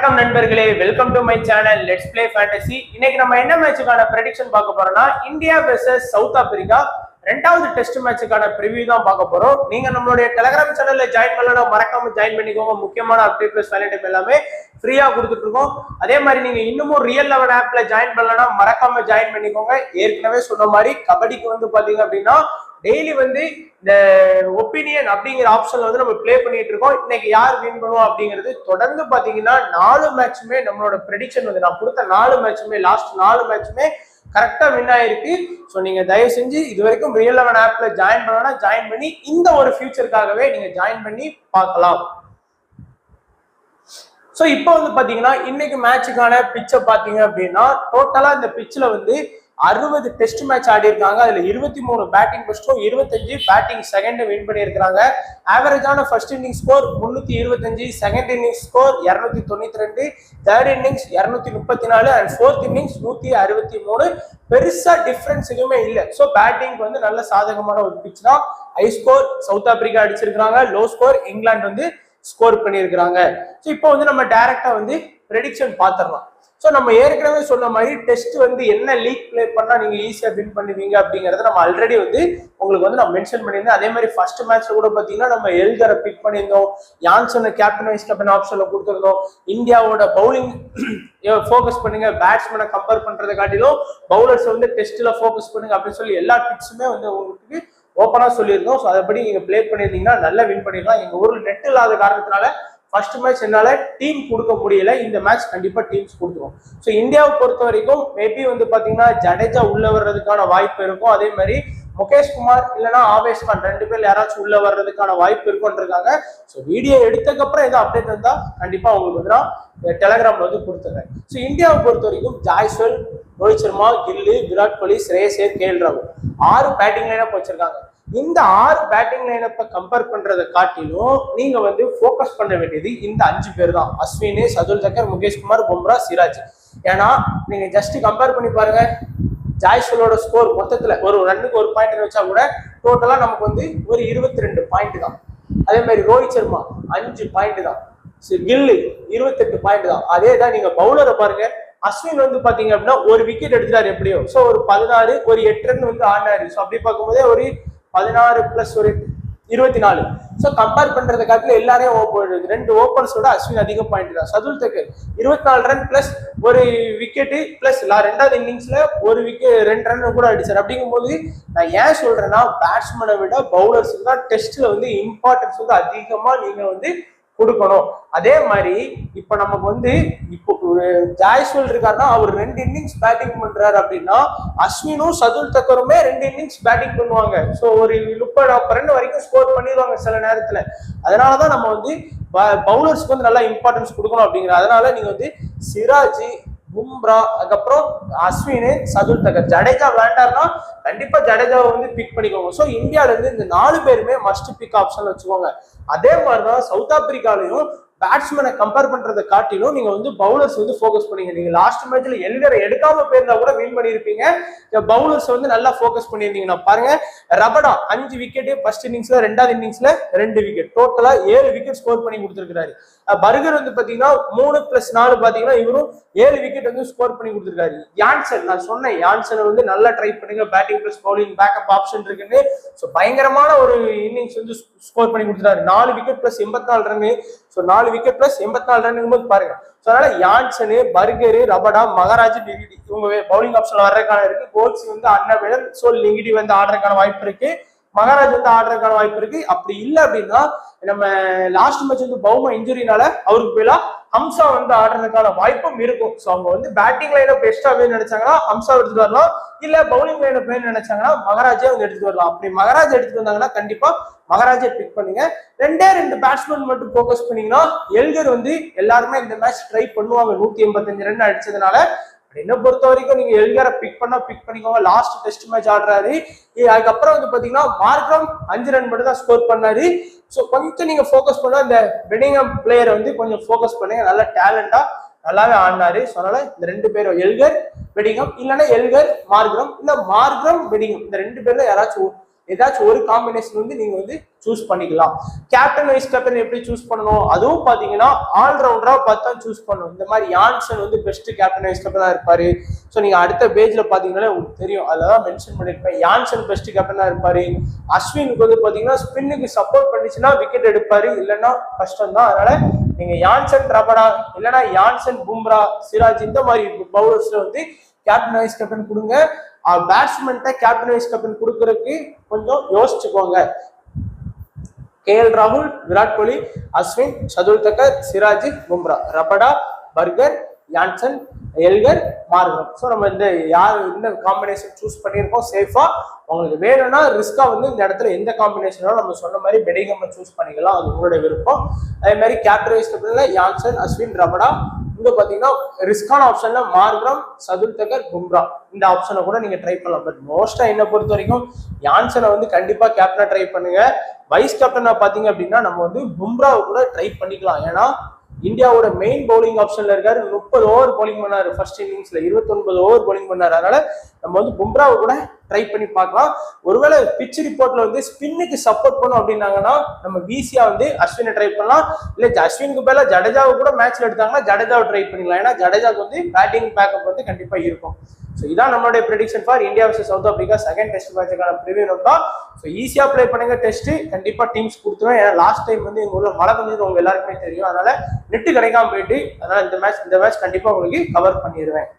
வணக்கம் நண்பர்களே, welcome to my channel let's play fantasy. இன்னைக்கு நம்ம என்ன மேட்சுக்கான ப்ரெடிக்ஷன் பார்க்க போறோம்னா இந்தியா வெர்சஸ் சவுத் ஆப்பிரிக்கா ரெண்டாவது டெஸ்ட் மேட்சுக்கான ப்ரிவியூ தான் பார்க்க போறோம். நீங்க நம்மளுடைய டெலிகிராம் சேனல்ல ஜாயின் பண்ணலாம், மறக்காம ஜாயின் பண்ணிக்கோங்க. முக்கியமான அப்டேட் பிளஸ் வேலைடைம் எல்லாமே ஃப்ரீயா கொடுத்துட்டு இருக்கோம். அதே மாதிரி நீங்க இன்னமும் ரியல் லெவல் ஆப்ல ஜாயின் பண்ணலாம், மறக்காம ஜாயின் பண்ணிக்கோங்க. ஏற்கனவே சொன்ன மாதிரி கபடிக்கு வந்து பாத்தீங்க அப்படின்னா டெய்லி வந்து இந்த ஒப்பீனியன் அப்படிங்கிற ஆப்ஷன்ல வந்து நம்ம பிளே பண்ணிட்டு இருக்கோம். இன்னைக்கு யார் வின் பண்ணுவோம் அப்படிங்கிறது தொடர்ந்து பாத்தீங்கன்னா 4 மேட்சுமே நம்மளோட ப்ரெடிக்ஷன் வந்து நான் கொடுத்த 4 மேட்சுமே லாஸ்ட் 4 மேட்சுமே கரெக்டா வின் ஆயிருக்கு. ஸோ நீங்க தயவு செஞ்சு இது வரைக்கும் ரியல் லெவல் ஆப்ல ஜாயின் பண்ணனா ஜாயின் பண்ணி இந்த ஒரு ஃபியூச்சருக்காகவே நீங்க ஜாயின் பண்ணி பார்க்கலாம். ஸோ இப்போ வந்து பாத்தீங்கன்னா இன்னைக்கு மேட்சுக்கான பிச்சை பாத்தீங்க அப்படின்னா டோட்டலா இந்த பிச்சில் வந்து 60 டெஸ்ட் மேட்ச் ஆடி இருக்காங்க. அதுல 23 பேட்டிங் ஃபர்ஸ்டும் 25 பேட்டிங் செகண்ட் வின் பண்ணியிருக்காங்க. ஆவரேஜான first inning score 325, second inning score 292, third innings 234 and fourth innings 163. பெருசா டிஃபரன்ஸ் எதுவுமே இல்லை. ஸோ பேட்டிங் வந்து நல்ல சாதகமான ஒரு பிச் தான். ஹை ஸ்கோர் சவுத் ஆப்பிரிக்கா அடிச்சிருக்காங்க, லோ ஸ்கோர் இங்கிலாந்து வந்து ஸ்கோர் பண்ணியிருக்கிறாங்க. ஸோ இப்போ வந்து நம்ம டைரக்டா வந்து ப்ரெடிக்ஷன் பார்த்துடலாம். ஸோ நம்ம ஏற்கனவே சொன்ன மாதிரி டெஸ்ட் வந்து என்ன லீக் பிளே பண்ணா நீங்க ஈஸியா வின் பண்ணுவீங்க அப்படிங்கறத நம்ம ஆல்ரெடி வந்து உங்களுக்கு வந்து நான் மென்ஷன் பண்ணியிருந்தேன். அதே மாதிரி ஃபர்ஸ்ட் மேட்ச்ல கூட பாத்தீங்கன்னா நம்ம எல்கரை பிக் பண்ணியிருந்தோம், யான்சனை கேப்டன் வைஸ் கேப்டன் ஆப்ஷன்ல கொடுத்துருந்தோம். இந்தியாவோட பவுலிங் ஃபோக்கஸ் பண்ணுங்க, பேட்ஸ்மேனை கம்பேர் பண்றதை காட்டிலும் பவுலர்ஸ் வந்து டெஸ்ட்ல ஃபோக்கஸ் பண்ணுங்க அப்படின்னு சொல்லி எல்லா டிப்ஸுமே வந்து உங்களுக்கு ஓப்பனா சொல்லியிருந்தோம். ஸோ அதைப்படி நீங்க பிளே பண்ணியிருந்தீங்கன்னா நல்லா வின் பண்ணிடலாம். எங்க ஊர்ல நெட் இல்லாத காரணத்தினால ஃபர்ஸ்ட் மேட்ச் என்னால டீம் கொடுக்க முடியல. இந்த மேட்ச் கண்டிப்பா டீம்ஸ் கொடுத்துரும். ஸோ இந்தியாவை பொறுத்த வரைக்கும் மேபி வந்து பாத்தீங்கன்னா ஜடேஜா உள்ள வர்றதுக்கான வாய்ப்பு இருக்கும். அதே மாதிரி முகேஷ் குமார் இல்லைன்னா ஆவேஷ் கான் 2 பேர் யாராச்சும் உள்ள வர்றதுக்கான வாய்ப்பு இருக்கும்ன்றிருக்காங்க. ஸோ வீடியோ எடுத்ததுக்கு அப்புறம் ஏதோ அப்டேட் வந்தா கண்டிப்பா உங்களுக்கு வந்து நான் டெலிகிராம்ல வந்து கொடுத்துறேன். ஸோ இந்தியாவை பொறுத்த வரைக்கும் ஜாய்ஸ்வல், ரோஹித் சர்மா, கில்லு, விராட் கோலி, ஸ்ரேயஸ் ஐயர், கேஎல் ராகுல் 6 பேட்டிங் லைனப் வச்சிருக்காங்க. இந்த 6 பேட்டிங் லைனப்பை கம்பேர் பண்றதை காட்டிலும் நீங்க வந்து போக்கஸ் பண்ண வேண்டியது இந்த 5 பேர் தான். அஸ்வின், சதுல் தக்கர், முகேஷ் குமார், பும்ரா, சிராஜ். ஏன்னா நீங்க ஜஸ்ட் கம்பேர் பண்ணி பாருங்க, ஜாய்ஸ்வலோட ஸ்கோர் மொத்தத்துல ஒரு ரன்னுக்கு 1 பாயிண்ட் வச்சா கூட டோட்டலா நமக்கு வந்து ஒரு 22 பாயிண்ட் தான். அதே மாதிரி ரோஹித் சர்மா 5 பாயிண்ட் தான், கில்லு 28 பாயிண்ட் தான். அதே தான் நீங்க பவுலரை பாருங்க, அஸ்வின் வந்து பாத்தீங்க அப்படின்னா ஒரு விக்கெட் எடுத்துட்டாரு எப்படியோ. ஸோ ஒரு 16 ஒரு 8 ரன் வந்து ஆடினாரு. ஸோ அப்படி பார்க்கும்போதே ஒரு 16 பிளஸ் ஒரு 24. ஸோ கம்பேர் பண்றதை காட்டில எல்லாரையும் 2 ஓப்பனர்ஸோட அஸ்வின் அதிக பாயிண்ட் தான். சதுல் தக்கர் 24 ரன் பிளஸ் ஒரு விக்கெட்டு பிளஸ் ரெண்டாவது இன்னிங்ஸ்ல ஒரு விக்கெட் 2 ரன் கூட அடிச்சார். அப்படிங்கும்போது நான் ஏன் சொல்றேன்னா பேட்ஸ்மேனை விட பவுலர்ஸுக்கு தான் டெஸ்ட்ல வந்து இம்பார்ட்டன்ஸ் வந்து அதிகமா நீங்க வந்து கொடுக்கணும். அதே மாதிரி இப்ப நமக்கு வந்து இப்போ ஜாய்ஸ்வல் இருக்காருன்னா அவர் 2 இன்னிங்ஸ் பேட்டிங் பண்றாரு அப்படின்னா அஸ்வினும் சதுல் தக்கருமே 2 இன்னிங்ஸ் பேட்டிங் பண்ணுவாங்க. ஸோ ஒரு 30-40 ரன் வரைக்கும் ஸ்கோர் பண்ணிடுவாங்க சில நேரத்துல. அதனாலதான் நம்ம வந்து பவுலர்ஸ்க்கு வந்து நல்லா இம்பார்ட்டன்ஸ் கொடுக்கணும் அப்படிங்கிற. அதனால நீங்க வந்து சிராஜ், பும்ரா, அதுக்கப்புறம் அஸ்வின், சதுல் தக்கர், ஜடேஜா வேண்டாம்னா கண்டிப்பா ஜடேஜாவை வந்து பிக் பண்ணிக்கோங்க. ஸோ இந்தியால இருந்து இந்த 4 பேருமே மஸ்ட் பிக் ஆப்ஷன்ல வச்சுக்கோங்க. அதே மாதிரிதான் சவுத் ஆப்பிரிக்காலையும் பேட்ஸ்மேனை கம்பேர் பண்றதை காட்டிலும் நீங்க வந்து பவுலர்ஸ் வந்து ஃபோக்கஸ் பண்ணீங்க. நீங்க லாஸ்ட் மேட்ச்ல எல்கரை எடுக்காம போயிருந்தா கூட வின் பண்ணிருப்பீங்க. பவுலர்ஸ் வந்து நல்லா ஃபோக்கஸ் பண்ணியிருந்தீங்கன்னா பாருங்க, ரபடா 5 விக்கெட் ஃபர்ஸ்ட் இன்னிங்ஸ்ல, ரெண்டாவது இன்னிங்ஸ்ல 2 விக்கெட், டோட்டலா 7 விக்கெட் ஸ்கோர் பண்ணி கொடுத்துருக்காரு. பர்கர் வந்து பாத்தீங்கன்னா 3+4 பாத்தீங்கன்னா இவரும் 7 விக்கெட் வந்து ஸ்கோர் பண்ணி கொடுத்துருக்காரு. யான்சன், நான் சொன்னேன் யான்சனை வந்து நல்லா ட்ரை பண்ணுங்க, batting plus bowling backup option இருக்குன்னு. ஸோ பயங்கரமான ஒரு இன்னிங்ஸ் வந்து ஸ்கோர் பண்ணி கொடுத்துருக்காரு. 4 wicket plus 84 run. So 4 wicket plus 84 run போது பாருங்க. ஸோ அதனால யான்சனு, பர்கரு, ரபடா, மகராஜ், லிங்கிடி இவங்க பவுலிங் ஆப்ஷன் வர்றதுக்கான இருக்கு. கோல்ஸ் வந்து அன்னவேலன், சோ லிங்கிடி வந்து ஆடுறதுக்கான வாய்ப்பு இருக்கு, மகாராஜ் வந்து ஆடுறதுக்கான வாய்ப்பு இருக்கு. அப்படி இல்லை அப்படின்னா நம்ம லாஸ்ட் மேட்ச் வந்து பவுமா இன்ஜுரினால அவருக்கு போயிலா ஹம்சா வந்து ஆடுறதுக்கான வாய்ப்பும் இருக்கும். ஸோ அவங்க வந்து பேட்டிங் லைனப் எக்ஸ்ட்ரா வேணும்னு நினைச்சாங்கன்னா ஹம்சா எடுத்துட்டு வரலாம், இல்ல பவுலிங் லைனப் வேணும்னு நினைச்சாங்கன்னா மகாராஜே வந்து எடுத்துட்டு வரலாம். அப்படி மகாராஜ் எடுத்துட்டு வந்தாங்கன்னா கண்டிப்பா மகாராஜை பிக் பண்ணுங்க. 2 பேட்ஸ்மேன் மட்டும் போக்கஸ் பண்ணீங்கன்னா எல்கர் வந்து எல்லாருமே இந்த மேட்ச் ட்ரை பண்ணுவாங்க 185 ரன் அடிச்சதுனால. என்ன பொறுத்த வரைக்கும் நீங்க எல்கரை பிக் பண்ணிக்கோங்க. லாஸ்ட் டெஸ்ட் மேட்ச் ஆடுறாரு. அதுக்கப்புறம் வந்து பாத்தீங்கன்னா மார்க்ரம் 5 ரன் மட்டும் தான் ஸ்கோர் பண்ணாரு. ஸோ கொஞ்சம் நீங்க ஃபோக்கஸ் பண்ணா இந்த பெடிங்ஹாம் பிளேயரை வந்து கொஞ்சம் ஃபோக்கஸ் பண்ணுங்க, நல்ல டேலண்டா நல்லாவே ஆடினாரு. ஸோ அதனால இந்த 2 பேரும் எல்கர், பெடிங்ஹாம், இல்லைன்னா எல்கர் மார்க்ரம், இல்ல மார்க்ரம் பெடிங்ஹாம், இந்த 2 பேர்ல யாராச்சும் ஏதாச்சும் ஒரு காம்பினேஷன் வந்து நீங்க வந்து சூஸ் பண்ணிக்கலாம். கேப்டன் வைஸ் கேப்டன் எப்படி சூஸ் பண்ணணும், அதுவும் பாத்தீங்கன்னா ஆல்ரவுண்டரா பார்த்தா சூஸ் பண்ணணும். இந்த மாதிரி யான்சன் வந்து பெஸ்ட் கேப்டன் வைஸ் கேப்டனா இருப்பாரு. ஸோ நீங்க அடுத்த பேஜ்ல பாத்தீங்கன்னா உங்களுக்கு தெரியும், அதெல்லாம் மென்ஷன் பண்ணிருப்பேன். யான்சன் பெஸ்ட் கேப்டனா இருப்பாரு. அஸ்வினுக்கு வந்து பாத்தீங்கன்னா ஸ்பின்னுக்கு சப்போர்ட் பண்ணிச்சுன்னா விக்கெட் எடுப்பாரு, இல்லைன்னா கஷ்டம் தான். அதனால நீங்க யான்சன் ரபடா இல்லைன்னா யான்சன் பும்ரா சிராஜ் இந்த மாதிரி பவுலர்ஸ்ல வந்து கேப்டன் வைஸ் கேப்டன் கொடுங்க. பேட்ஸ்மேன்ட்ட கேப்டன் வைஸ் கேப்டன் கொடுக்கறதுக்கு கொஞ்சம் யோசிச்சுக்கோங்க. கேஎல் ராகுல், Virat Kohli, Ashwin, Shardul Thakur, Siraj, Bumrah, Rabada, Burger, Jansen, Elgar, Markram. So நம்ம இந்த இந்த காம்பினேஷன் சூஸ் பண்ணியிருக்கோம் சேஃபா. உங்களுக்கு வேணும்னா ரிஸ்கா வந்து இந்த இடத்துல எந்த காம்பினேஷனாலும் நம்ம சொன்ன மாதிரி பெடிகம்மை சூஸ் பண்ணிக்கலாம், அது உங்களுடைய விருப்பம். அதே மாதிரி கேப்டன் வைஸ் கேப்டன்ல யான்சன், அஸ்வின், ரபடா. இங்க பாத்தீங்கன்னா ரிஸ்கான ஆப்ஷன்ல மார்க்ரம், சதுல் தக்கர், பும்ரா இந்த ஆப்ஷனை கூட நீங்க ட்ரை பண்ணலாம். பட் மோஸ்டா என்ன பொறுத்த வரைக்கும் யான்சனை வந்து கண்டிப்பா கேப்டனா ட்ரை பண்ணுங்க. வைஸ் கேப்டனா பாத்தீங்க அப்படின்னா நம்ம வந்து பும்ராவை கூட ட்ரை பண்ணிக்கலாம். ஏன்னா இந்தியாவோட மெயின் பவுலிங் ஆப்ஷன்ல இருக்காரு. 30 ஓவர் பவுலிங் பண்ணாரு ஃபர்ஸ்ட் இன்னிங்ஸ்ல, 29 ஓவர் பவுலிங் பண்ணாரு. அதனால நம்ம வந்து பும்ராவை கூட ட்ரை பண்ணி பார்க்கலாம். ஒருவேளை பிச் ரிப்போர்ட்ல வந்து ஸ்பின்னுக்கு சப்போர்ட் பண்ணும் அப்படின்னாங்கன்னா நம்ம ஈஸியா வந்து அஸ்வினை ட்ரை பண்ணலாம். இல்ல அஸ்வினுக்கு மேல ஜடேஜாவை கூட மேட்ச்ல எடுத்தாங்கன்னா ஜடேஜாவை ட்ரை பண்ணிக்கலாம். ஏன்னா ஜடேஜாவுக்கு வந்து பேட்டிங் பேக்கப் வந்து கண்டிப்பா இருக்கும். ஸோ இதான் நம்மளுடைய prediction for India versus South Africa second test மேட்சுக்கான ப்ரிவியூ நோட்டா. ஸோ ஈஸியா ப்ளே பண்ணுங்க டெஸ்ட், கண்டிப்பா டீம்ஸ் கொடுத்துரும். ஏன்னா லாஸ்ட் டைம் வந்து எங்க ஊர்ல மழை பெஞ்சது உங்க எல்லாருக்குமே தெரியும். அதனால நெட்டு கிடைக்காம போயிட்டு, அதனால இந்த மேட்ச் கண்டிப்பா உங்களுக்கு கவர் பண்ணிடுவேன்.